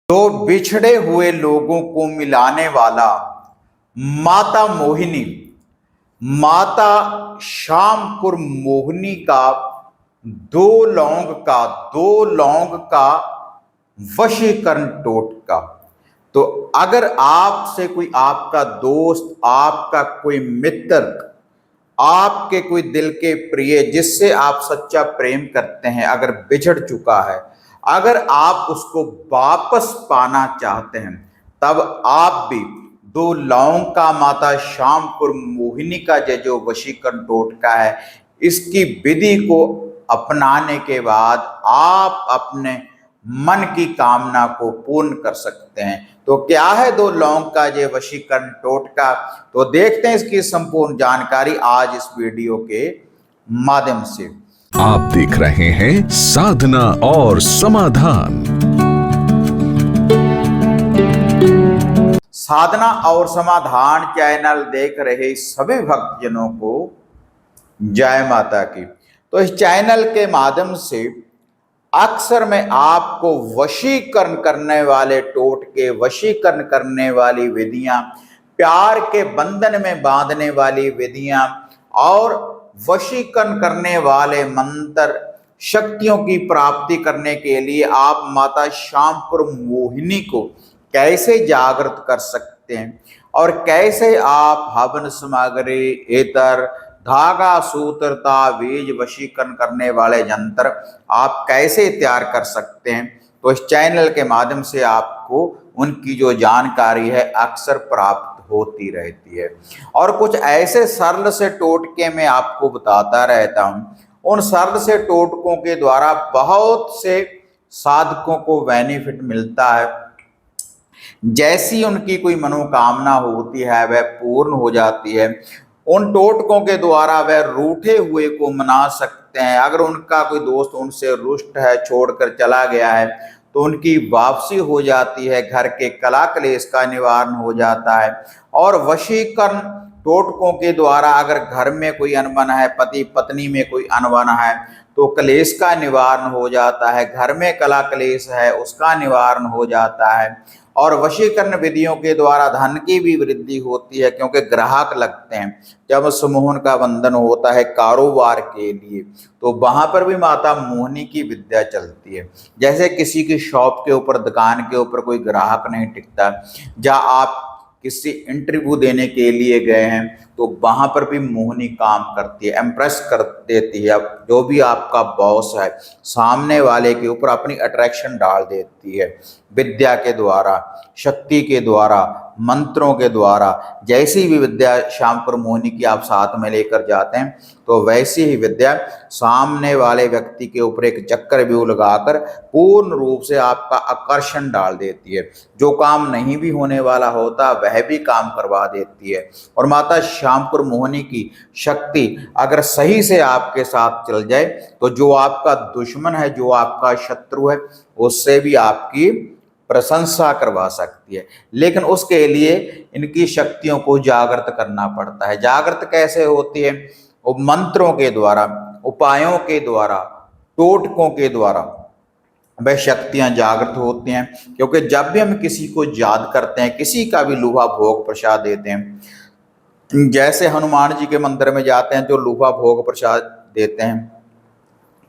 तो बिछड़े हुए लोगों को मिलाने वाला माता मोहिनी, माता श्यामपुर मोहिनी का दो लौंग का वशीकरण टोटका। तो अगर आपसे कोई आपका दोस्त, आपका कोई मित्र, आपके कोई दिल के प्रिय जिससे आप सच्चा प्रेम करते हैं, अगर बिछड़ चुका है, अगर आप उसको वापस पाना चाहते हैं, तब आप भी दो लौंग का माता श्यामपुर मोहिनी का जो वशीकरण टोटका है, इसकी विधि को अपनाने के बाद आप अपने मन की कामना को पूर्ण कर सकते हैं। तो क्या है दो लौंग का ये वशीकरण टोटका, तो देखते हैं इसकी संपूर्ण जानकारी आज इस वीडियो के माध्यम से। आप देख रहे हैं साधना और समाधान। साधना और समाधान चैनल देख रहे सभी भक्तजनों को जय माता की। तो इस चैनल के माध्यम से अक्सर मैं आपको वशीकरण करने वाले टोटके, वशीकरण करने वाली विधियां, प्यार के बंधन में बांधने वाली विधियां और वशीकरण करने वाले मंत्र, शक्तियों की प्राप्ति करने के लिए आप माता श्यामपुर मोहिनी को कैसे जागृत कर सकते हैं और कैसे आप हवन सामग्री, इतर, धागा, सूत्र, तावीज, वशीकरण करने वाले यंत्र आप कैसे तैयार कर सकते हैं। तो इस चैनल के माध्यम से आपको उनकी जो जानकारी है अक्सर प्राप्त होती रहती है और कुछ ऐसे सरल से टोटके मैं आपको बताता रहता हूँ। उन सरल से टोटकों के द्वारा बहुत से साधकों को बेनिफिट मिलता है। जैसी उनकी कोई मनोकामना होती है वह पूर्ण हो जाती है। उन टोटकों के द्वारा वह रूठे हुए को मना सकते हैं। अगर उनका कोई दोस्त उनसे रुष्ट है, छोड़कर चला गया है, तो उनकी वापसी हो जाती है, घर के कला क्लेश का निवारण हो जाता है। और वशीकरण टोटकों के द्वारा अगर घर में कोई अनबन है, पति पत्नी में कोई अनबन है, तो क्लेश का निवारण हो जाता है। घर में कला क्लेश है उसका निवारण हो जाता है। और वशीकरण विधियों के द्वारा धन की भी वृद्धि होती है, क्योंकि ग्राहक लगते हैं जब सम्मोहन का बंधन होता है कारोबार के लिए, तो वहां पर भी माता मोहिनी की विद्या चलती है। जैसे किसी की शॉप के ऊपर, दुकान के ऊपर कोई ग्राहक नहीं टिकता, जहाँ आप किसी इंटरव्यू देने के लिए गए हैं, तो वहां पर भी मोहिनी काम करती है, इम्प्रेस कर देती है। अब जो भी आपका बॉस है, सामने वाले के ऊपर अपनी अट्रैक्शन डाल देती है विद्या के द्वारा, शक्ति के द्वारा, मंत्रों के द्वारा। जैसी भी विद्या श्यामपुर मोहिनी की आप साथ में लेकर जाते हैं, तो वैसी ही विद्या सामने वाले व्यक्ति के ऊपर एक चक्कर व्यूह लगाकर पूर्ण रूप से आपका आकर्षण डाल देती है। जो काम नहीं भी होने वाला होता वह भी काम करवा देती है। और माता श्यामपुर मोहिनी की शक्ति अगर सही से आपके साथ चल जाए, तो जो आपका दुश्मन है, जो आपका शत्रु है, उससे भी आपकी प्रशंसा करवा सकती है। लेकिन उसके लिए इनकी शक्तियों को जागृत करना पड़ता है। जागृत कैसे होती है? वो मंत्रों के द्वारा, उपायों के द्वारा, टोटकों के द्वारा वह शक्तियां जागृत होती हैं। क्योंकि जब भी हम किसी को याद करते हैं, किसी का भी लूहा भोग प्रसाद देते हैं, जैसे हनुमान जी के मंदिर में जाते हैं, जो लूहा भोग प्रसाद देते हैं,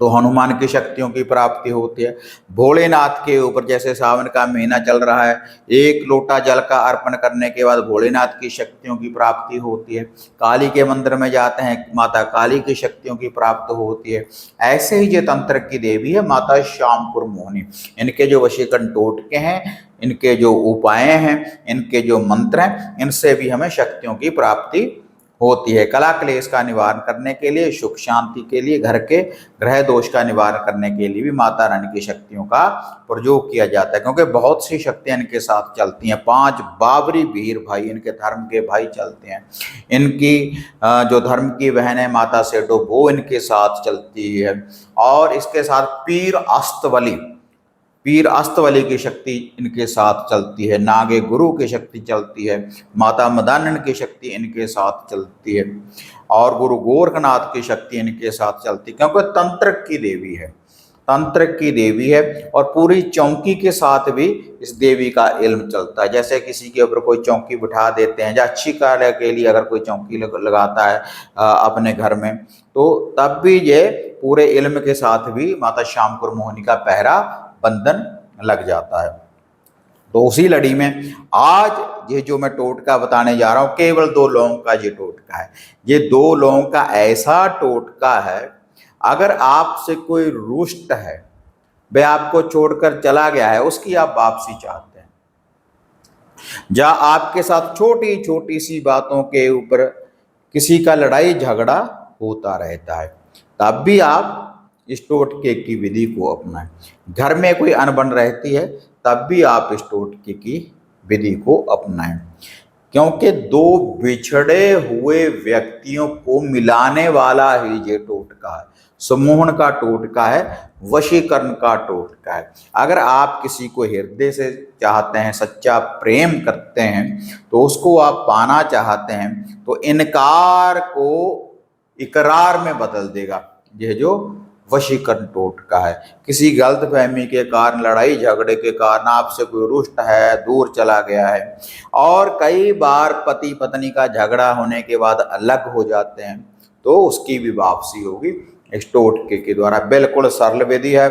तो हनुमान की शक्तियों की प्राप्ति होती है। भोलेनाथ के ऊपर, जैसे सावन का महीना चल रहा है, एक लोटा जल का अर्पण करने के बाद भोलेनाथ की शक्तियों की प्राप्ति होती है। काली के मंदिर में जाते हैं, माता काली की शक्तियों की प्राप्ति होती है। ऐसे ही जो तंत्र की देवी है माता श्यामपुर मोहिनी, इनके जो वशीकरण टोटके हैं, इनके जो उपाय हैं, इनके जो मंत्र हैं, इनसे भी हमें शक्तियों की प्राप्ति होती है। कला क्लेश का निवारण करने के लिए, सुख शांति के लिए, घर के ग्रह दोष का निवारण करने के लिए भी माता रानी की शक्तियों का प्रयोग किया जाता है। क्योंकि बहुत सी शक्तियां इनके साथ चलती हैं। 5 बाबरी वीर भाई, इनके धर्म के भाई चलते हैं। इनकी जो धर्म की बहन है माता सेठो, वो इनके साथ चलती है। और इसके साथ पीर अस्तवली की शक्ति इनके साथ चलती है। नागे गुरु की शक्ति चलती है। माता मदानन की शक्ति इनके साथ चलती है। और गुरु गोरखनाथ की शक्ति इनके साथ चलती है, क्योंकि तंत्र की देवी है। तंत्र की देवी है और पूरी चौकी के साथ भी इस देवी का इल्म चलता है। जैसे किसी के ऊपर कोई चौकी बिठा देते हैं या अच्छी कार्य के लिए अगर कोई चौकी लगाता है अपने घर में, तो तब भी ये पूरे इल्म के साथ भी माता श्यामपुर मोहिनी का पहरा बंधन लग जाता है। तो उसी लड़ी में आज ये जो मैं टोटका बताने जा रहा हूँ, केवल 2 लौंग का ये टोटका है। ये 2 लौंग का ऐसा टोटका है, अगर आपसे कोई रुष्ट है, वह आपको छोड़कर चला गया है, उसकी आप वापसी चाहते हैं, या आपके साथ छोटी छोटी सी बातों के ऊपर किसी का लड़ाई झगड़ा होता रहता है, तब भी आप इस टोटके की विधि को अपनाएं। घर में कोई अनबन रहती है, तब भी आप इस टोटके की विधि को अपनाएं, क्योंकि 2 बिछड़े हुए व्यक्तियों को मिलाने वाला ही ये टोटका है। सम्मोहन का टोटका है, वशीकरण का टोटका है। अगर आप किसी को हृदय से चाहते हैं, सच्चा प्रेम करते हैं, तो उसको आप पाना चाहते हैं, तो इनकार को इकरार में बदल देगा। यह जो वशीकरण टोटका है, किसी गलतफहमी के कारण, लड़ाई झगड़े के कारण आपसे कोई रुष्ट है, दूर चला गया है, और कई बार पति पत्नी का झगड़ा होने के बाद अलग हो जाते हैं, तो उसकी भी वापसी होगी इस टोटके के द्वारा। बिल्कुल सरल विधि है।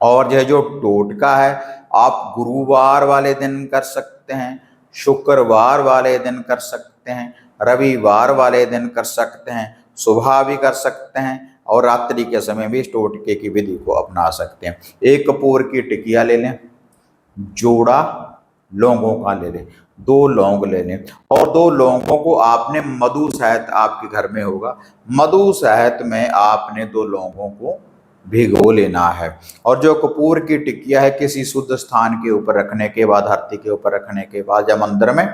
और यह जो टोटका है, आप गुरुवार वाले दिन कर सकते हैं, शुक्रवार वाले दिन कर सकते हैं, रविवार वाले दिन कर सकते हैं, सुबह भी कर सकते हैं, और रात्रि के समय भी इस टोटके की विधि को अपना सकते हैं। एक कपूर की टिकिया ले लें, जोड़ा लौंगों का ले लें, 2 लौंग ले लें, और 2 लौंगों को आपने मधु शहद आपके घर में होगा, मधु शहद में आपने 2 लौंगों को भिगो लेना है। और जो कपूर की टिकिया है, किसी शुद्ध स्थान के ऊपर रखने के बाद, धरती के ऊपर रखने के बाद या मंदिर में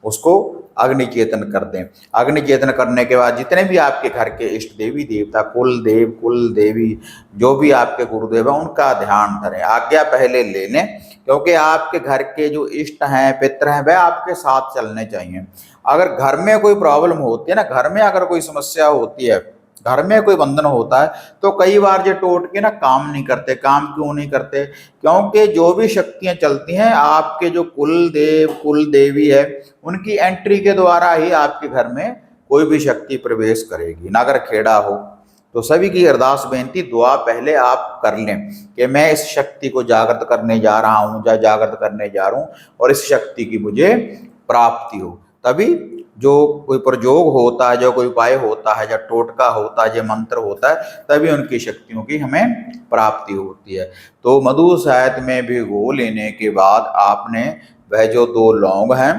उसको अग्नि चेतन कर दें। अग्नि चेतन करने के बाद जितने भी आपके घर के इष्ट देवी देवता, कुल देव कुल देवी, जो भी आपके गुरुदेव हैं, उनका ध्यान धरें। आज्ञा पहले ले लें, क्योंकि आपके घर के जो इष्ट हैं, पितर हैं, वह आपके साथ चलने चाहिए। अगर घर में कोई प्रॉब्लम होती है ना, घर में अगर कोई समस्या होती है, घर में कोई बंधन होता है, तो कई बार ये टोटके ना काम नहीं करते। काम क्यों नहीं करते? क्योंकि जो भी शक्तियां चलती हैं, आपके जो कुल देव कुल देवी है, उनकी एंट्री के द्वारा ही आपके घर में कोई भी शक्ति प्रवेश करेगी। ना अगर खेड़ा हो तो सभी की अरदास बेनती, दुआ पहले आप कर लें कि मैं इस शक्ति को जागृत करने जा रहा हूँ या जागृत करने जा रहा हूँ, और इस शक्ति की मुझे प्राप्ति हो। तभी जो कोई प्रयोग होता है, जो कोई उपाय होता है, जो टोटका होता है, जो मंत्र होता है, तभी उनकी शक्तियों की हमें प्राप्ति होती है। तो मधु शहद में भिगो लेने के बाद आपने वह जो 2 लौंग हैं,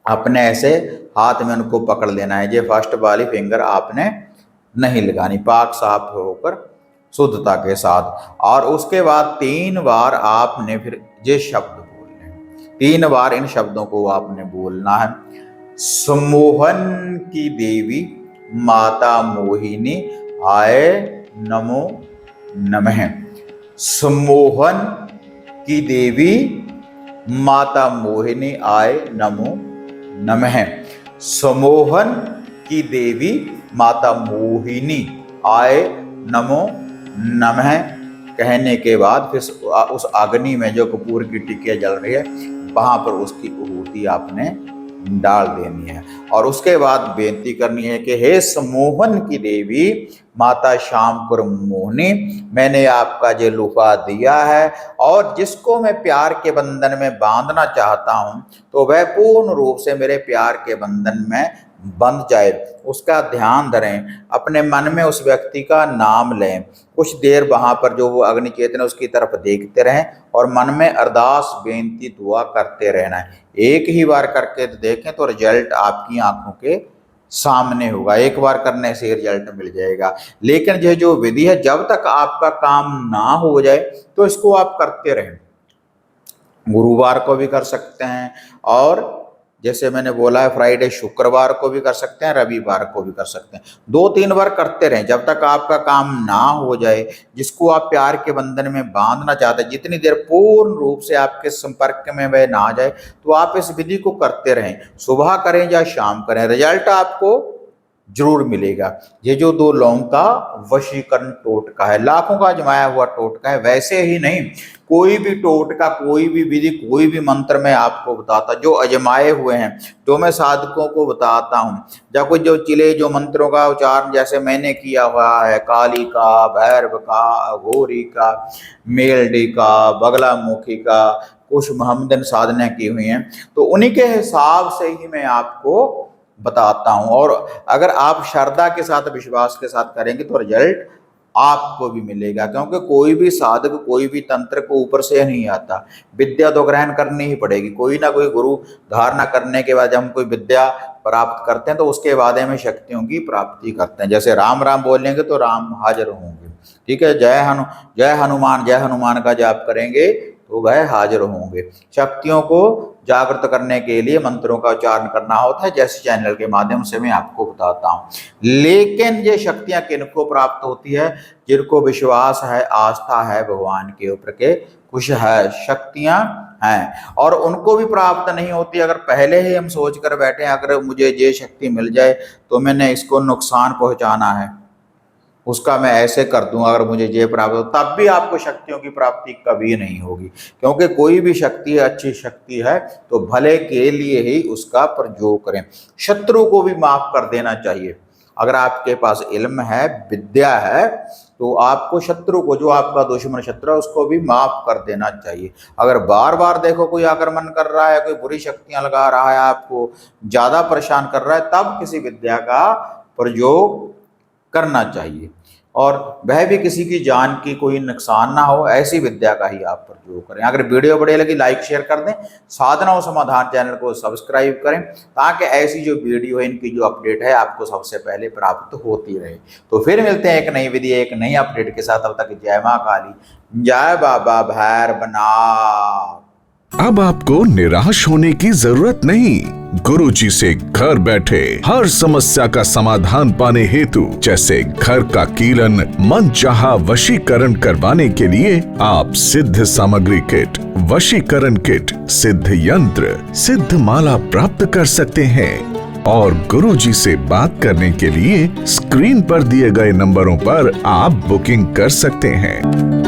अपने ऐसे हाथ में उनको पकड़ लेना है। ये फर्स्ट वाली फिंगर आपने नहीं लगानी, पाक साफ होकर शुद्धता के साथ। और उसके बाद 3 बार आपने फिर ये शब्द बोलने, 3 बार इन शब्दों को आपने बोलना है। सम्मोहन की देवी माता मोहिनी आए नमो नमः। सम्मोहन की देवी माता मोहिनी आए नमो नमः। सम्मोहन की देवी माता मोहिनी आए नमो नमः कहने के बाद फिर उस अग्नि में जो कपूर की टिकिया जल रही है, वहां पर उसकी आहुति आपने डाल देनी है। और उसके बाद बेनती करनी है कि हे सम्मोहन की देवी माता श्यामपुर मोहिनी, मैंने आपका ये लुफा दिया है, और जिसको मैं प्यार के बंधन में बांधना चाहता हूं, तो वह पूर्ण रूप से मेरे प्यार के बंधन में बंध जाए। उसका ध्यान धरें, अपने मन में उस व्यक्ति का नाम लें, कुछ देर वहां पर जो वो अग्नि चेतन है उसकी तरफ देखते रहें, और मन में अरदास बेनती दुआ करते रहना है। एक ही बार करके देखें तो रिजल्ट आपकी आंखों के सामने होगा। एक बार करने से रिजल्ट मिल जाएगा। लेकिन यह जो विधि है, जब तक आपका काम ना हो जाए तो इसको आप करते रहें। गुरुवार को भी कर सकते हैं, और जैसे मैंने बोला है फ्राइडे शुक्रवार को भी कर सकते हैं, रविवार को भी कर सकते हैं। 2-3 बार करते रहें जब तक आपका काम ना हो जाए। जिसको आप प्यार के बंधन में बांधना चाहते हैं, जितनी देर पूर्ण रूप से आपके संपर्क में वह ना आ जाए, तो आप इस विधि को करते रहें। सुबह करें या शाम करें, रिजल्ट आपको जरूर मिलेगा। ये जो 2 लौंग का वशीकरण टोटका है, लाखों का आजमाया हुआ टोटका है। वैसे ही नहीं, कोई भी टोटका, कोई भी विधि, कोई भी मंत्र मैं आपको बताता जो अजमाए हुए हैं, जो मैं साधकों को बताता हूँ, या कोई जो चिले जो मंत्रों का उच्चारण जैसे मैंने किया हुआ है, काली का, भैरव का, घोरी का, मेलडी का, बगलामुखी का, कुछ मोहम्मदन साधना की हुई हैं, तो उन्हीं के हिसाब से ही मैं आपको बताता हूं। और अगर आप श्रद्धा के साथ, विश्वास के साथ करेंगे तो रिजल्ट आपको भी मिलेगा, क्योंकि कोई भी साधक, कोई भी तंत्र को ऊपर से नहीं आता, विद्या तो ग्रहण करनी ही पड़ेगी। कोई ना कोई गुरु धारणा करने के बाद जब हम कोई विद्या प्राप्त करते हैं तो उसके बाद हमें शक्तियों की प्राप्ति करते हैं। जैसे राम राम बोलेंगे तो राम हाजिर होंगे, ठीक है। जय हनुमान का जाप करेंगे तो वह हाजिर होंगे। शक्तियों को जागृत करने के लिए मंत्रों का उच्चारण करना होता है, जैसे चैनल के माध्यम से मैं आपको बताता हूँ। लेकिन ये शक्तियां किनको प्राप्त होती है? जिनको विश्वास है, आस्था है भगवान के ऊपर के कुछ है शक्तियां हैं, और उनको भी प्राप्त नहीं होती अगर पहले ही हम सोच कर बैठे अगर मुझे ये शक्ति मिल जाए तो मैंने इसको नुकसान पहुंचाना है, उसका मैं ऐसे कर दूं, अगर मुझे ये प्राप्त हो, तब भी आपको शक्तियों की प्राप्ति कभी नहीं होगी। क्योंकि कोई भी शक्ति अच्छी शक्ति है तो भले के लिए ही उसका प्रयोग करें। शत्रु को भी माफ कर देना चाहिए। अगर आपके पास इल्म है, विद्या है, तो आपको शत्रु को, जो आपका दुश्मन शत्रु है, उसको भी माफ कर देना चाहिए। अगर बार बार देखो कोई आक्रमण कर रहा है, कोई बुरी शक्तियां लगा रहा है, आपको ज्यादा परेशान कर रहा है, तब किसी विद्या का प्रयोग करना चाहिए, और वह भी किसी की जान की कोई नुकसान ना हो, ऐसी विद्या का ही आप प्रयोग करें। अगर वीडियो बढ़िया लगी लाइक शेयर कर दें, साधना और समाधान चैनल को सब्सक्राइब करें, ताकि ऐसी जो वीडियो है, इनकी जो अपडेट है, आपको सबसे पहले प्राप्त होती रहे। तो फिर मिलते हैं एक नई विधि, एक नई अपडेट के साथ। तब तक जय माँ काली, जय बाबा भैरवनाथ। अब आपको निराश होने की जरूरत नहीं। गुरुजी से घर बैठे हर समस्या का समाधान पाने हेतु, जैसे घर का कीलन, मनचाहा वशीकरण करवाने के लिए आप सिद्ध सामग्री किट, वशीकरण किट, सिद्ध यंत्र, सिद्ध माला प्राप्त कर सकते हैं। और गुरुजी से बात करने के लिए स्क्रीन पर दिए गए नंबरों पर आप बुकिंग कर सकते हैं।